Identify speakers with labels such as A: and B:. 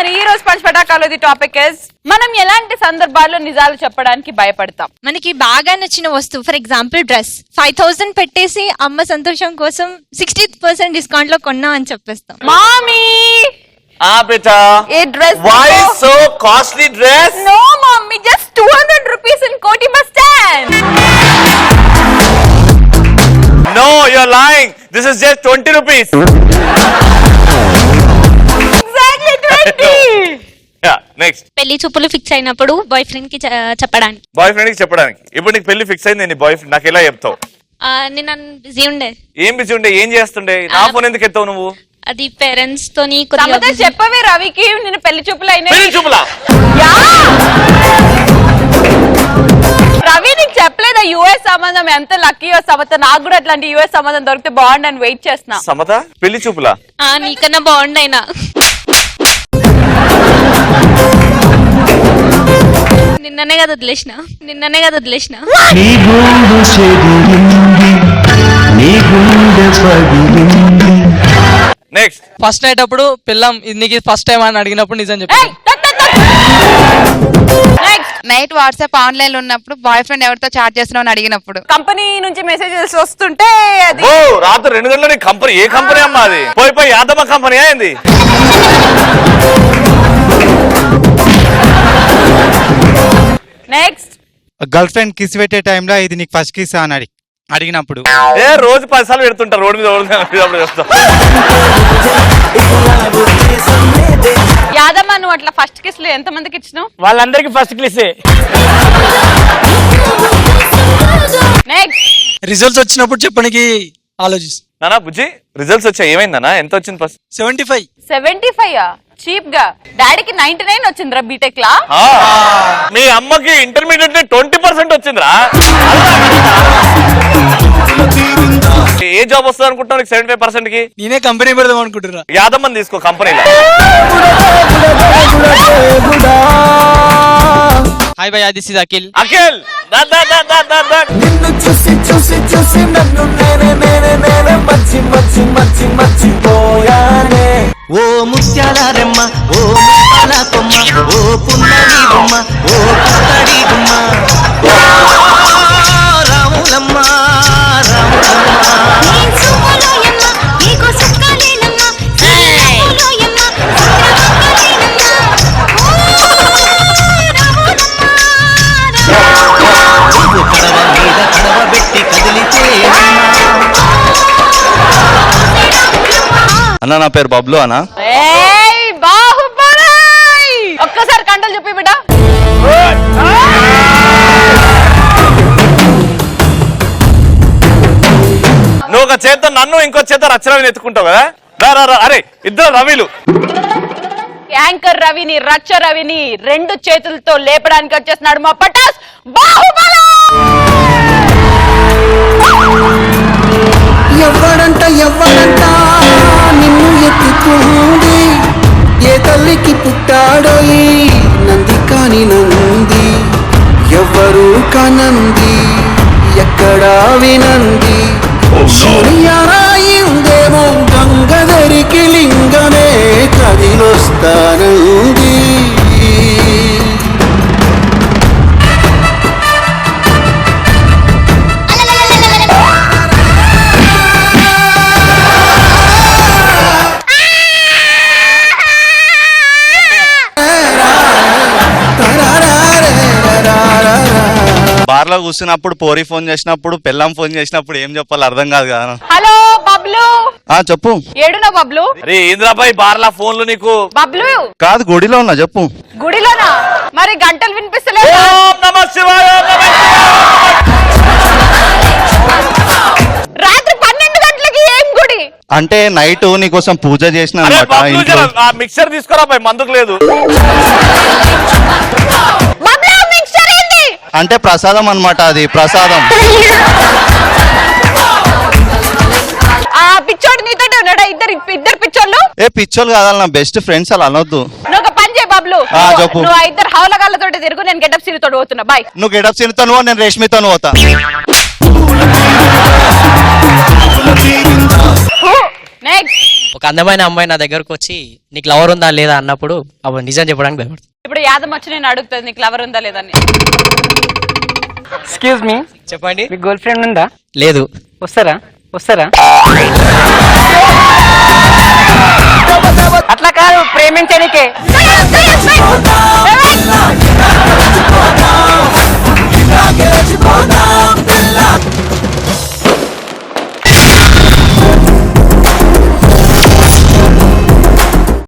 A: మరి ఈ రోజు పంచ్ పటాకాలో టాపిక్ ఇస్ మనం ఎలాంటి సందర్భాల్లో నిజాలు చెప్పడానికి భయపడతాం.
B: మనకి బాగా నచ్చిన వస్తువు, ఫర్ ఎగ్జాంపుల్ డ్రెస్ 5000 పెట్టేసి అమ్మ సంతోషం కోసం 60% డిస్కౌంట్ లో కొన్నా అని చెప్పేస్తాం.
A: మామీ
C: beta.
A: A dress
C: Why so costly dress?
A: No mommy, just 200 rupees in Koti bus stand.
C: No, you're lying. This is just 20 rupees.
A: Exactly 20.
C: Yeah, next.
B: పెళ్లి చూపులు ఫిక్స్ అయినప్పుడు బాయ్ ఫ్రెండ్ కి చెప్పడానికి.
C: బాయ్ ఫ్రెండ్ కి చెప్పడానికి. ఇప్పుడు నీకు పెళ్లి ఫిక్స్ అయింది, నీ బాయ్ ఫ్రెండ్ నాకు ఎలా చెప్తావు?
B: నేను బిజీ ఉండే.
C: ఏం బిజీ ఉండే, ఏం చేస్తుండే? నా ఫోన్ ఎందుకు ఎత్తావు నువ్వు?
B: అది పేరెంట్స్ తోని
A: చెప్పవే రవికి నిన్న పెళ్లి చూపులు అయినాయి.
C: పెళ్లి చూపులా?
A: రవి నీకు చెప్పలేదా యుఎస్ సంబంధం ఎంత లక్కీయో సమత? నాకు కూడా అట్లాంటి యుఎస్ సంబంధం దొరికితే బాగుండని వెయిట్ చేస్తున్నా.
C: సమత పెళ్లి చూపులా?
B: నీకన్నా బాగుండైనా. నిన్ననే కదా వదిలేసిన.
C: నెక్స్ట్.
D: ఫస్ట్ నైట్ అప్పుడు పిల్లం నీకు ఫస్ట్ టైం అని అడిగినప్పుడు నిజం చెప్పి.
E: నైట్ వాట్సాప్ ఆన్లైన్ లో ఉన్నప్పుడు బాయ్ ఫ్రెండ్ ఎవరితో చాట్ చేస్తున్నావు అని అడిగినప్పుడు.
A: కంపెనీ నుంచి మెసేజెస్ వస్తుంటే అది
C: ఓ రాత్రి 2 గంటల కంపెనీ. ఏ కంపెనీ అమ్మా అది? పోయి యాదమ్మ కంపెనీ అయింది.
A: నెక్స్ట్.
F: గర్ల్ ఫ్రెండ్ కిస్ పెట్టే టైంలో ఇది నీకు ఫస్ట్ కిస్ అని అడిగినప్పుడు.
C: రోజు 10 సార్లు పెడుతుంటారు రోడ్డు మీద.
A: యాదమ్మ నువ్వు అట్లా ఫస్ట్ కిస్ లో ఎంత మందికి ఇచ్చినావు?
D: వాళ్ళందరికి ఫస్ట్ క్లాసే.
A: నెక్స్ట్.
D: రిజల్ట్స్ వచ్చినప్పుడు చెప్పడానికి ఆలోచిస్తాను.
C: నానా బుజ్జి రిజల్ట్స్ వచ్చాయి, ఏమైందన్నా? ఎంత వచ్చింది ఫస్ట్?
D: 75.
A: 75 చీప్ గా. డాడీకి 99 వచ్చిందిరా బీటెక్ లా.
C: మీ అమ్మకి ఇంటర్మీడియట్ 20% వచ్చిందిరా. ఏ జాబ్ వస్తుంది అనుకుంటున్నావు నీకు 75% కి?
D: నేనే కంపెనీ పెడదాం అనుకుంటున్నా.
C: యాదమ్మని తీసుకో కంపెనీలో.
D: హాయ్ భయ్యా, దిస్ ఇస్ అఖిల్.
C: అఖిల్
G: నిన్ను చూసి చూసి చూసి నన్ను నేనే మర్చిపోయానే. ఓ ముత్యాల రెమ్మ, ఓ ముత్యాల కొమ్మ, ఓ పున్నమి బొమ్మ, ఓ పుత్తడి బొమ్మ, రాములమ్మ కడవ మీద కడవ పెట్టి కదిలితే.
H: అన్న నా పేరు బబ్లు అన్న.
A: బాహుబలి ఒక్కసారి కండలు చెప్పి బిడ్డ.
C: నువ్వు ఒక చేత నన్ను, ఇంకో చేత రచరవిని ఎత్తుకుంటావు కదా. అరే ఇద్దరు రవిలు.
A: యాంకర్ రవిని రచ్చ రవిని 2 చేతులతో లేపడానికి వచ్చేస్తున్నాడు మా పటాస్ బాహుబలి.
G: ఎవడంట నిన్ను ఎత్తుకుంది, ఏ తల్లికి పుట్టాడో ఈ నంది కాని నంది, ఎవ్వరు కానంది ఎక్కడా వినంది. సూర్యరాయిందేమో గంగధరికి లింగమే కదిలొస్తానంది.
H: బార్లో కూర్చున్నప్పుడు పోరి ఫోన్ చేసినప్పుడు, పెళ్ళం ఫోన్ చేసినప్పుడు ఏం చెప్పాలి అర్థం కాదు కదా.
A: హలో బబ్లు.
H: చెప్పు.
A: ఏడునా బబ్లు?
C: అరే ఇంద్రాబాయ్ బార్లా ఫోన్లు నీకు.
A: బబ్లు
H: కాదు గుడిలో ఉన్నా. చెప్పు.
A: గుడిలోనా? మరి గంటలు వినిపిస్తలేదు.
C: ఓం నమః శివాయ.
A: రాత్రి 12 గంటలకి ఏం గుడి?
H: అంటే నైట్ నీకోసం పూజ చేసిన అన్నమాట.
C: మిక్సర్ తీసుకురా బాయ్, మందుకు లేదు.
H: అంటే ప్రసాదం అన్నమాట, అది ప్రసాదం.
A: పిచ్చోడు నీతోటే ఉన్నాడా? ఇద్దరు పిచ్చోళ్ళు.
H: ఏ పిచ్చోళ్ళు కాదు, నా బెస్ట్ ఫ్రెండ్స్, అలా అనొద్దు.
A: నువ్వు ఒక పని చేయి బబ్లు.
H: చెప్పు.
A: నువ్వు 2 హౌలగాళ్ళతో తిరుగు, నేను గెటప్ సీన్ తోటి పోతున్నా. బాయ్.
H: నువ్వు గెటప్ సీన్తో నువ్వు, నేను రేష్మితో పోతా.
A: నెక్స్ట్.
I: ఒక అందమైన అమ్మాయి నా దగ్గరకు వచ్చి నీకు లవర్ ఉందా లేదా అన్నప్పుడు అప్పుడు నిజం చెప్పడానికి భయపడుతుంది.
A: ఇప్పుడు యాదం వచ్చి నేను అడుగుతుంది నీకు లవర్ ఉందా లేదని.
J: ఎక్స్క్యూజ్ మీ,
I: చెప్పండి.
J: మీకు గర్ల్ ఫ్రెండ్ ఉందా?
I: లేదు.
J: వస్తారా? అట్లా కాదు, ప్రేమించడానికే.